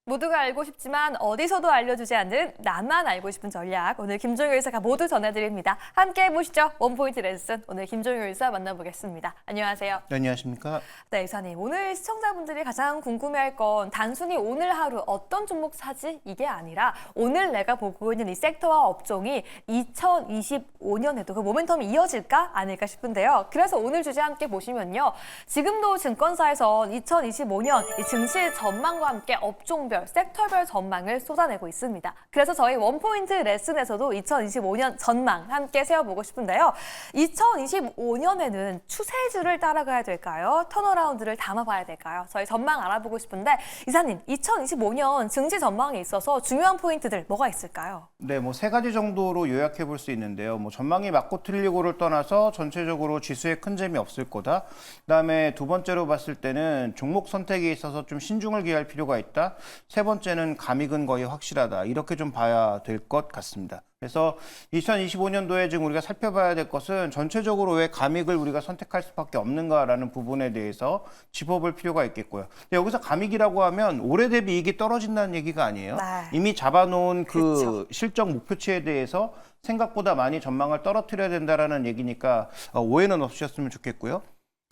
모두가 알고 싶지만 어디서도 알려주지 않는 나만 알고 싶은 전략. 오늘 김종효 의사가 모두 전해드립니다. 함께 해보시죠. 원포인트 레슨. 오늘 김종효 의사 만나보겠습니다. 안녕하세요. 네, 안녕하십니까? 네, 의사님. 오늘 시청자분들이 가장 궁금해할 건 단순히 오늘 하루 어떤 종목 사지? 이게 아니라 오늘 내가 보고 있는 이 섹터와 업종이 2025년에도 그 모멘텀이 이어질까? 아닐까 싶은데요. 그래서 오늘 주제 함께 보시면요. 지금도 증권사에서 2025년 이 증시 전망과 함께 업종별, 섹터별 전망을 쏟아내고 있습니다. 그래서 저희 원포인트 레슨에서도 2025년 전망 함께 세워보고 싶은데요. 2025년에는 추세주를 따라가야 될까요? 턴어라운드를 담아봐야 될까요? 저희 전망 알아보고 싶은데 이사님, 2025년 증시 전망에 있어서 중요한 포인트들 뭐가 있을까요? 네, 뭐 세 가지 정도로 요약해 볼 수 있는데요. 뭐 전망이 맞고 틀리고를 떠나서 전체적으로 지수에 큰 재미 없을 거다. 그다음에 두 번째로 봤을 때는 종목 선택에 있어서 좀 신중을 기할 필요가 있다. 세 번째는 감익은 거의 확실하다. 이렇게 좀 봐야 될 것 같습니다. 그래서 2025년도에 지금 우리가 살펴봐야 될 것은 전체적으로 왜 감익을 우리가 선택할 수밖에 없는가라는 부분에 대해서 짚어볼 필요가 있겠고요. 근데 여기서 감익이라고 하면 올해 대비 이익이 떨어진다는 얘기가 아니에요. 네. 이미 잡아놓은 그 그렇죠. 실적 목표치에 대해서 생각보다 많이 전망을 떨어뜨려야 된다라는 얘기니까 오해는 없으셨으면 좋겠고요.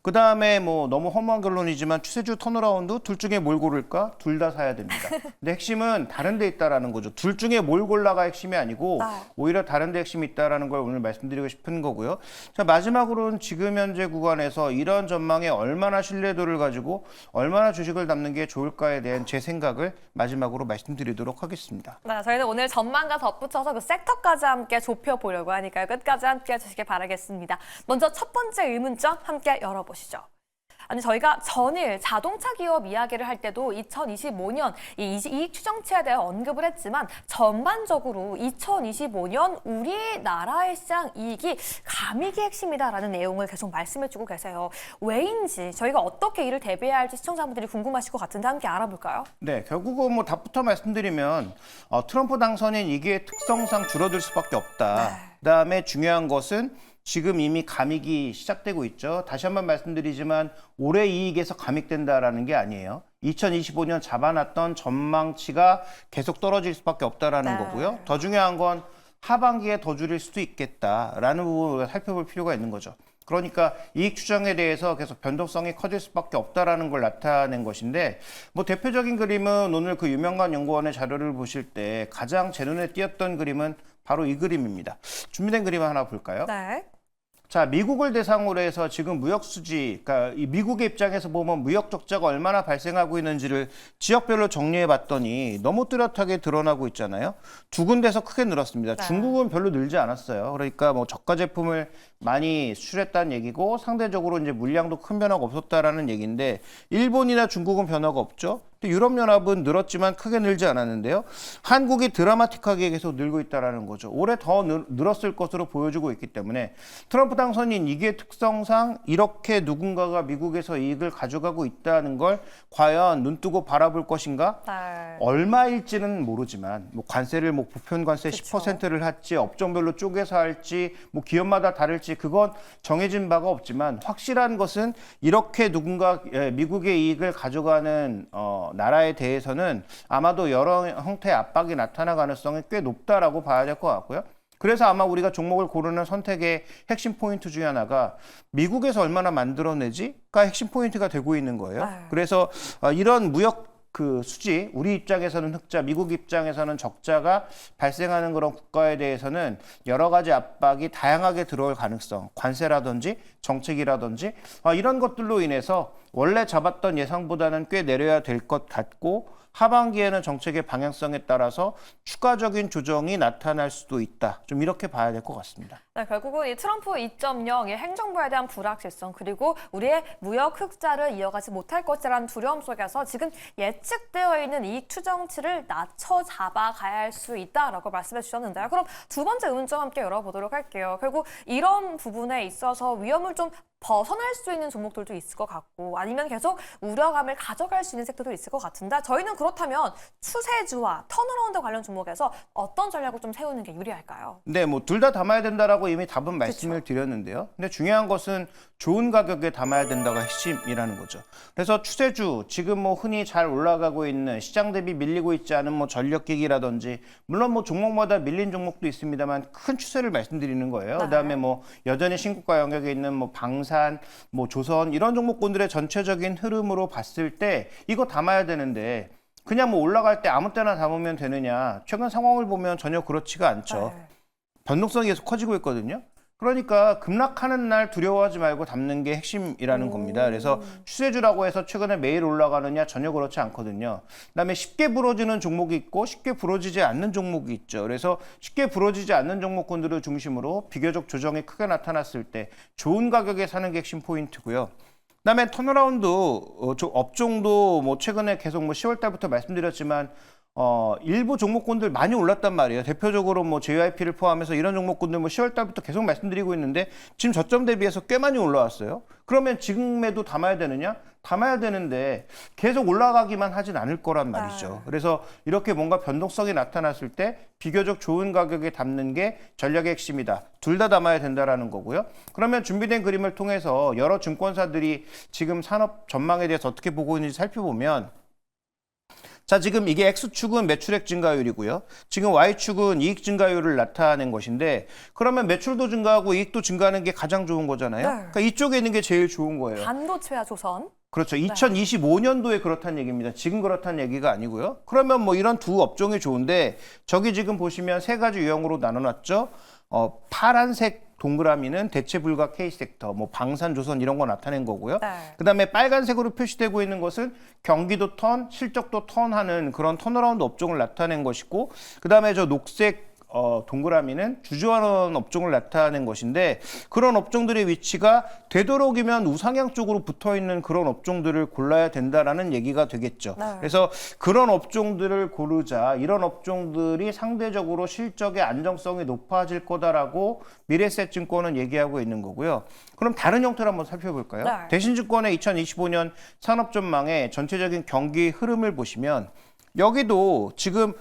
그 다음에 뭐 너무 허무한 결론이지만 추세주 턴어라운드 둘 중에 뭘 고를까? 둘 다 사야 됩니다. 근데 핵심은 다른 데 있다라는 거죠. 둘 중에 뭘 골라가 핵심이 아니고 오히려 다른 데 핵심이 있다라는 걸 오늘 말씀드리고 싶은 거고요. 자, 마지막으로는 지금 현재 구간에서 이런 전망에 얼마나 신뢰도를 가지고 얼마나 주식을 담는 게 좋을까에 대한 제 생각을 마지막으로 말씀드리도록 하겠습니다. 네, 저희는 오늘 전망과 덧붙여서 그 섹터까지 함께 좁혀보려고 하니까요. 끝까지 함께 해주시길 바라겠습니다. 먼저 첫 번째 의문점 함께 열어보시죠. 아니, 저희가 전일 자동차 기업 이야기를 할 때도 2025년 이 이익 추정치에 대해 언급을 했지만 전반적으로 2025년 우리나라의 시장 이익이 감익이 핵심이다라는 내용을 계속 말씀해주고 계세요. 왜인지 저희가 어떻게 이를 대비해야 할지 시청자분들이 궁금하실 것 같은데 함께 알아볼까요? 네, 결국은 뭐 답부터 말씀드리면 트럼프 당선인 이게 특성상 줄어들 수밖에 없다. 그다음에 중요한 것은 지금 이미 감익이 시작되고 있죠. 다시 한번 말씀드리지만 올해 이익에서 감익된다라는 게 아니에요. 2025년 잡아놨던 전망치가 계속 떨어질 수밖에 없다라는 거고요. 더 중요한 건 하반기에 더 줄일 수도 있겠다라는 부분을 살펴볼 필요가 있는 거죠. 그러니까 이익 추정에 대해서 계속 변동성이 커질 수밖에 없다라는 걸 나타낸 것인데 뭐 대표적인 그림은 오늘 그 유명한 연구원의 자료를 보실 때 가장 제 눈에 띄었던 그림은 바로 이 그림입니다. 준비된 그림 하나 볼까요? 네. 자, 미국을 대상으로 해서 지금 무역 수지, 그러니까 이 미국의 입장에서 보면 무역 적자가 얼마나 발생하고 있는지를 지역별로 정리해 봤더니 너무 뚜렷하게 드러나고 있잖아요. 두 군데서 크게 늘었습니다. 중국은 별로 늘지 않았어요. 그러니까 뭐 저가 제품을 많이 수출했다는 얘기고 상대적으로 이제 물량도 큰 변화가 없었다라는 얘기인데 일본이나 중국은 변화가 없죠. 유럽연합은 늘었지만 크게 늘지 않았는데요. 한국이 드라마틱하게 계속 늘고 있다는 거죠. 올해 더 늘었을 것으로 보여주고 있기 때문에 트럼프 당선인 이게 특성상 이렇게 누군가가 미국에서 이익을 가져가고 있다는 걸 과연 눈뜨고 바라볼 것인가? 얼마일지는 모르지만 뭐 관세를 뭐 보편 관세 10%를 할지 업종별로 쪼개서 할지 뭐 기업마다 다를지 그건 정해진 바가 없지만 확실한 것은 이렇게 누군가 미국의 이익을 가져가는 나라에 대해서는 아마도 여러 형태의 압박이 나타날 가능성이 꽤 높다라고 봐야 될 것 같고요. 그래서 아마 우리가 종목을 고르는 선택의 핵심 포인트 중에 하나가 미국에서 얼마나 만들어내지가 핵심 포인트가 되고 있는 거예요. 그래서 이런 무역 그 수지, 우리 입장에서는 흑자, 미국 입장에서는 적자가 발생하는 그런 국가에 대해서는 여러 가지 압박이 다양하게 들어올 가능성, 관세라든지 정책이라든지 이런 것들로 인해서 원래 잡았던 예상보다는 꽤 내려야 될 것 같고 하반기에는 정책의 방향성에 따라서 추가적인 조정이 나타날 수도 있다. 좀 이렇게 봐야 될 것 같습니다. 네, 결국은 이 트럼프 2.0의 행정부에 대한 불확실성 그리고 우리의 무역 흑자를 이어가지 못할 것이라는 두려움 속에서 지금 예측되어 있는 이익 추정치를 낮춰 잡아가야 할 수 있다라고 말씀해 주셨는데요. 그럼 두 번째 의문점 함께 열어보도록 할게요. 결국 이런 부분에 있어서 위험을 좀 벗어날 수 있는 종목들도 있을 것 같고 아니면 계속 우려감을 가져갈 수 있는 섹터도 있을 것 같은데 저희는 그렇다면 추세주와 턴어라운드 관련 종목에서 어떤 전략을 좀 세우는 게 유리할까요? 네, 뭐 둘 다 담아야 된다라고 이미 답은 말씀을 드렸는데요. 근데 중요한 것은 좋은 가격에 담아야 된다가 핵심이라는 거죠. 그래서 추세주, 지금 뭐 흔히 잘 올라가고 있는 시장 대비 밀리고 있지 않은 뭐 전력기기라든지 물론 뭐 종목마다 밀린 종목도 있습니다만 큰 추세를 말씀드리는 거예요. 그다음에 뭐 여전히 신고가 영역에 있는 뭐 방산, 뭐 조선 이런 종목군들의 전체적인 흐름으로 봤을 때 이거 담아야 되는데 그냥 뭐 올라갈 때 아무 때나 담으면 되느냐. 최근 상황을 보면 전혀 그렇지가 않죠. 네. 변동성이 계속 커지고 있거든요. 그러니까 급락하는 날 두려워하지 말고 담는 게 핵심이라는 겁니다. 그래서 추세주라고 해서 최근에 매일 올라가느냐 전혀 그렇지 않거든요. 그다음에 쉽게 부러지는 종목이 있고 쉽게 부러지지 않는 종목이 있죠. 그래서 쉽게 부러지지 않는 종목군들을 중심으로 비교적 조정이 크게 나타났을 때 좋은 가격에 사는 게 핵심 포인트고요. 그다음에 턴어라운드 업종도 뭐 최근에 계속 뭐 10월 달부터 말씀드렸지만 일부 종목군들 많이 올랐단 말이에요. 대표적으로 뭐 JYP를 포함해서 이런 종목군들 뭐 10월 달부터 계속 말씀드리고 있는데 지금 저점 대비해서 꽤 많이 올라왔어요. 그러면 지금에도 담아야 되느냐? 담아야 되는데 계속 올라가기만 하진 않을 거란 말이죠. 그래서 이렇게 뭔가 변동성이 나타났을 때 비교적 좋은 가격에 담는 게 전략의 핵심이다. 둘 다 담아야 된다라는 거고요. 그러면 준비된 그림을 통해서 여러 증권사들이 지금 산업 전망에 대해서 어떻게 보고 있는지 살펴보면 자, 지금 이게 X축은 매출액 증가율이고요. 지금 Y축은 이익 증가율을 나타낸 것인데 그러면 매출도 증가하고 이익도 증가하는 게 가장 좋은 거잖아요. 네. 그러니까 이쪽에 있는 게 제일 좋은 거예요. 반도체와 조선. 그렇죠. 2025년도에 그렇다는 얘기입니다. 지금 그렇다는 얘기가 아니고요. 그러면 뭐 이런 두 업종이 좋은데 저기 지금 보시면 세 가지 유형으로 나눠놨죠. 파란색 동그라미는 대체 불가 K섹터, 뭐 방산, 조선 이런 거 나타낸 거고요. 네. 그다음에 빨간색으로 표시되고 있는 것은 경기도 턴, 실적도 턴하는 그런 턴어라운드 업종을 나타낸 것이고 그다음에 저 녹색 동그라미는 주저하는 업종을 나타낸 것인데 그런 업종들의 위치가 되도록이면 우상향 쪽으로 붙어있는 그런 업종들을 골라야 된다라는 얘기가 되겠죠. 네. 그래서 그런 업종들을 고르자 이런 업종들이 상대적으로 실적의 안정성이 높아질 거다라고 미래에셋증권은 얘기하고 있는 거고요. 그럼 다른 형태를 한번 살펴볼까요? 네. 대신증권의 2025년 산업전망의 전체적인 경기 흐름을 보시면 여기도 지금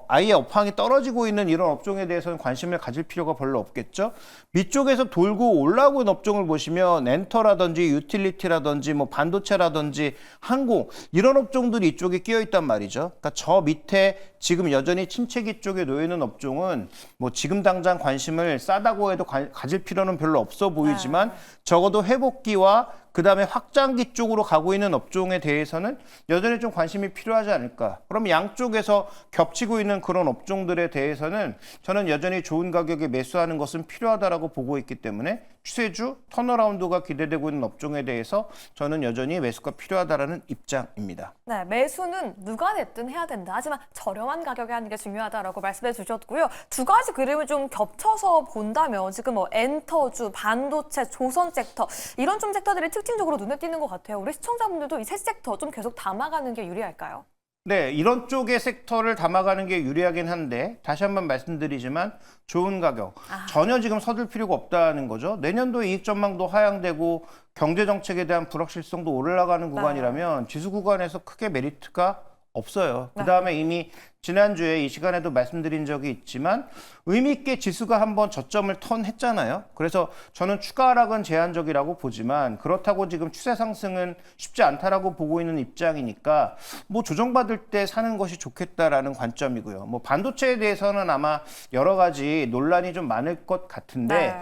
아예 업황이 떨어지고 있는 이런 업종에 대해서는 관심을 가질 필요가 별로 없겠죠. 밑쪽에서 돌고 올라오고 있는 업종을 보시면 엔터라든지 유틸리티라든지 뭐 반도체라든지 항공 이런 업종들이 이쪽에 끼어 있단 말이죠. 그러니까 저 밑에 지금 여전히 침체기 쪽에 놓여 있는 업종은 뭐 지금 당장 관심을 싸다고 해도 가질 필요는 별로 없어 보이지만 적어도 회복기와 그다음에 확장기 쪽으로 가고 있는 업종에 대해서는 여전히 좀 관심이 필요하지 않을까. 그럼 양쪽에서 겹치고 있는 그런 업종들에 대해서는 저는 여전히 좋은 가격에 매수하는 것은 필요하다라고 보고 있기 때문에 추세주, 턴어라운드가 기대되고 있는 업종에 대해서 저는 여전히 매수가 필요하다라는 입장입니다. 네, 매수는 누가 됐든 해야 된다. 하지만 저렴한 가격에 하는 게 중요하다라고 말씀해 주셨고요. 두 가지 그림을 좀 겹쳐서 본다면 지금 뭐 엔터주, 반도체, 조선 섹터 이런 좀 섹터들이 특징적으로 눈에 띄는 것 같아요. 우리 시청자분들도 이 세 섹터 좀 계속 담아가는 게 유리할까요? 네, 이런 쪽의 섹터를 담아가는 게 유리하긴 한데 다시 한번 말씀드리지만 좋은 가격, 전혀 지금 서둘 필요가 없다는 거죠. 내년도 이익 전망도 하향되고 경제 정책에 대한 불확실성도 올라가는 구간이라면 지수 구간에서 크게 메리트가 없어요. 그다음에 이미 지난주에 이 시간에도 말씀드린 적이 있지만 의미 있게 지수가 한번 저점을 턴했잖아요. 그래서 저는 추가 하락은 제한적이라고 보지만 그렇다고 지금 추세 상승은 쉽지 않다라고 보고 있는 입장이니까 뭐 조정받을 때 사는 것이 좋겠다라는 관점이고요. 뭐 반도체에 대해서는 아마 여러 가지 논란이 좀 많을 것 같은데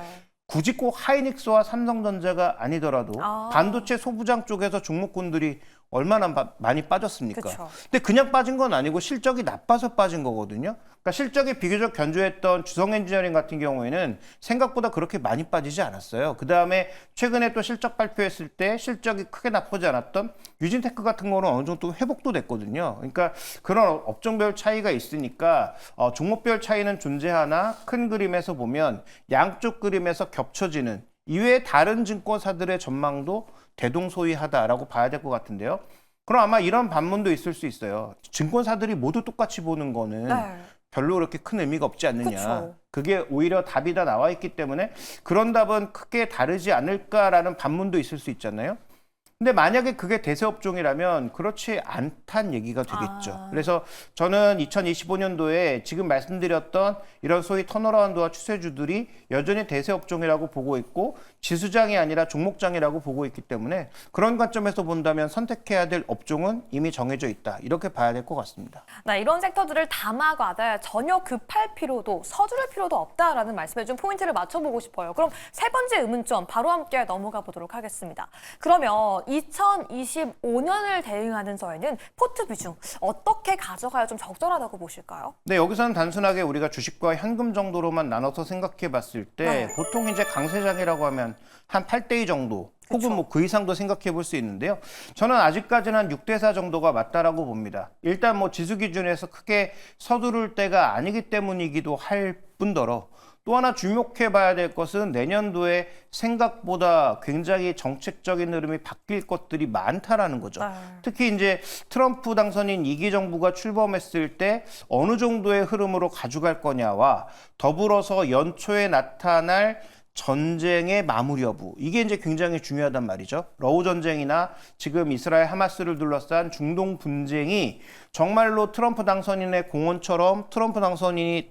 굳이 꼭 하이닉스와 삼성전자가 아니더라도 반도체 소부장 쪽에서 종목군들이 얼마나 많이 빠졌습니까? 그쵸. 근데 그냥 빠진 건 아니고 실적이 나빠서 빠진 거거든요. 그러니까 실적이 비교적 견조했던 주성 엔지니어링 같은 경우에는 생각보다 그렇게 많이 빠지지 않았어요. 그다음에 최근에 또 실적 발표했을 때 실적이 크게 나쁘지 않았던 유진테크 같은 거는 어느 정도 회복도 됐거든요. 그러니까 그런 업종별 차이가 있으니까 종목별 차이는 존재하나 큰 그림에서 보면 양쪽 그림에서 겹쳐지는 이외에 다른 증권사들의 전망도 대동소이하다라고 봐야 될 것 같은데요. 그럼 아마 이런 반문도 있을 수 있어요. 증권사들이 모두 똑같이 보는 거는 별로 그렇게 큰 의미가 없지 않느냐. 그쵸. 그게 오히려 답이 다 나와 있기 때문에 그런 답은 크게 다르지 않을까라는 반문도 있을 수 있잖아요. 근데 만약에 그게 대세 업종이라면 그렇지 않다는 얘기가 되겠죠. 그래서 저는 2025년도에 지금 말씀드렸던 이런 소위 턴어라운드와 추세주들이 여전히 대세 업종이라고 보고 있고 지수장이 아니라 종목장이라고 보고 있기 때문에 그런 관점에서 본다면 선택해야 될 업종은 이미 정해져 있다. 이렇게 봐야 될 것 같습니다. 네, 이런 섹터들을 담아가다 전혀 급할 필요도 서두를 필요도 없다라는 말씀에 좀 포인트를 맞춰보고 싶어요. 그럼 세 번째 의문점 바로 함께 넘어가 보도록 하겠습니다. 그러면 2025년을 대응하는 저에는 포트 비중 어떻게 가져가야 좀 적절하다고 보실까요? 네, 여기서는 단순하게 우리가 주식과 현금 정도로만 나눠서 생각해 봤을 때 네. 보통 이제 강세장이라고 하면 한 8대2 정도 혹은 뭐 그 이상도 생각해 볼 수 있는데요. 저는 아직까지는 한 6대4 정도가 맞다라고 봅니다. 일단 뭐 지수 기준에서 크게 서두를 때가 아니기 때문이기도 할 뿐더러 또 하나 주목해 봐야 될 것은 내년도에 생각보다 굉장히 정책적인 흐름이 바뀔 것들이 많다라는 거죠. 특히 이제 트럼프 당선인 2기 정부가 출범했을 때 어느 정도의 흐름으로 가져갈 거냐와 더불어서 연초에 나타날 전쟁의 마무리 여부, 이게 이제 굉장히 중요하단 말이죠. 러우 전쟁이나 지금 이스라엘 하마스를 둘러싼 중동 분쟁이 정말로 트럼프 당선인의 공언처럼 트럼프 당선인이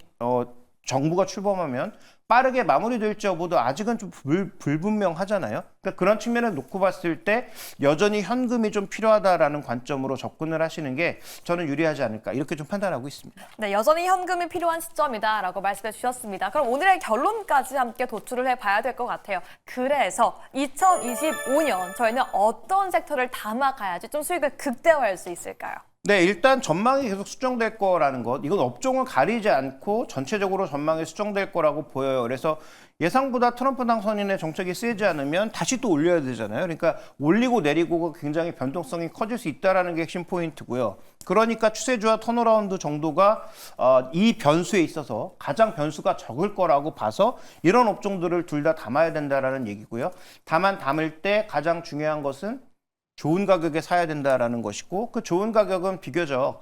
정부가 출범하면 빠르게 마무리될지 여부도 아직은 좀 불분명하잖아요. 그러니까 그런 측면을 놓고 봤을 때 여전히 현금이 좀 필요하다라는 관점으로 접근을 하시는 게 저는 유리하지 않을까 이렇게 좀 판단하고 있습니다. 네, 여전히 현금이 필요한 시점이다라고 말씀해 주셨습니다. 그럼 오늘의 결론까지 함께 도출을 해봐야 될 것 같아요. 그래서 2025년 저희는 어떤 섹터를 담아가야지 좀 수익을 극대화할 수 있을까요? 네, 일단 전망이 계속 수정될 거라는 것, 이건 업종을 가리지 않고 전체적으로 전망이 수정될 거라고 보여요. 그래서 예상보다 트럼프 당선인의 정책이 세지 않으면 다시 또 올려야 되잖아요. 그러니까 올리고 내리고가 굉장히 변동성이 커질 수 있다는 게 핵심 포인트고요. 그러니까 추세주와 턴어라운드 정도가 이 변수에 있어서 가장 변수가 적을 거라고 봐서 이런 업종들을 둘 다 담아야 된다는 얘기고요. 다만 담을 때 가장 중요한 것은 좋은 가격에 사야 된다라는 것이고 그 좋은 가격은 비교적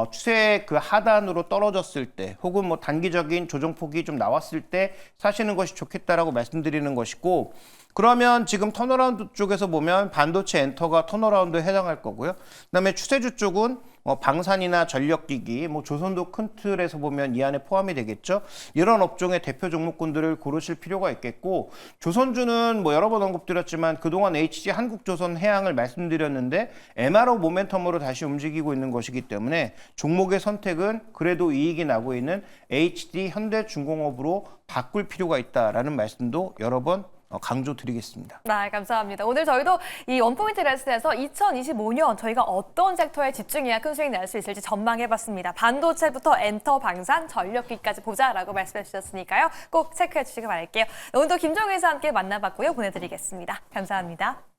추세의 그 하단으로 떨어졌을 때 혹은 뭐 단기적인 조정폭이 좀 나왔을 때 사시는 것이 좋겠다라고 말씀드리는 것이고 그러면 지금 턴어라운드 쪽에서 보면 반도체 엔터가 턴어라운드에 해당할 거고요. 그다음에 추세주 쪽은 방산이나 전력기기, 뭐 조선도 큰 틀에서 보면 이 안에 포함이 되겠죠. 이런 업종의 대표 종목군들을 고르실 필요가 있겠고 조선주는 뭐 여러 번 언급드렸지만 그동안 HG 한국조선해양을 말씀드렸는데 MRO 모멘텀으로 다시 움직이고 있는 것이기 때문에 종목의 선택은 그래도 이익이 나고 있는 HD 현대중공업으로 바꿀 필요가 있다라는 말씀도 여러 번 강조드리겠습니다. 네, 감사합니다. 오늘 저희도 이 원포인트 레슨에서 2025년 저희가 어떤 섹터에 집중해야 큰 수익 낼 수 있을지 전망해봤습니다. 반도체부터 엔터, 방산, 전력기까지 보자라고 말씀해 주셨으니까요. 꼭 체크해 주시기 바랄게요. 오늘도 김종일 사 함께 만나봤고요. 보내드리겠습니다. 감사합니다.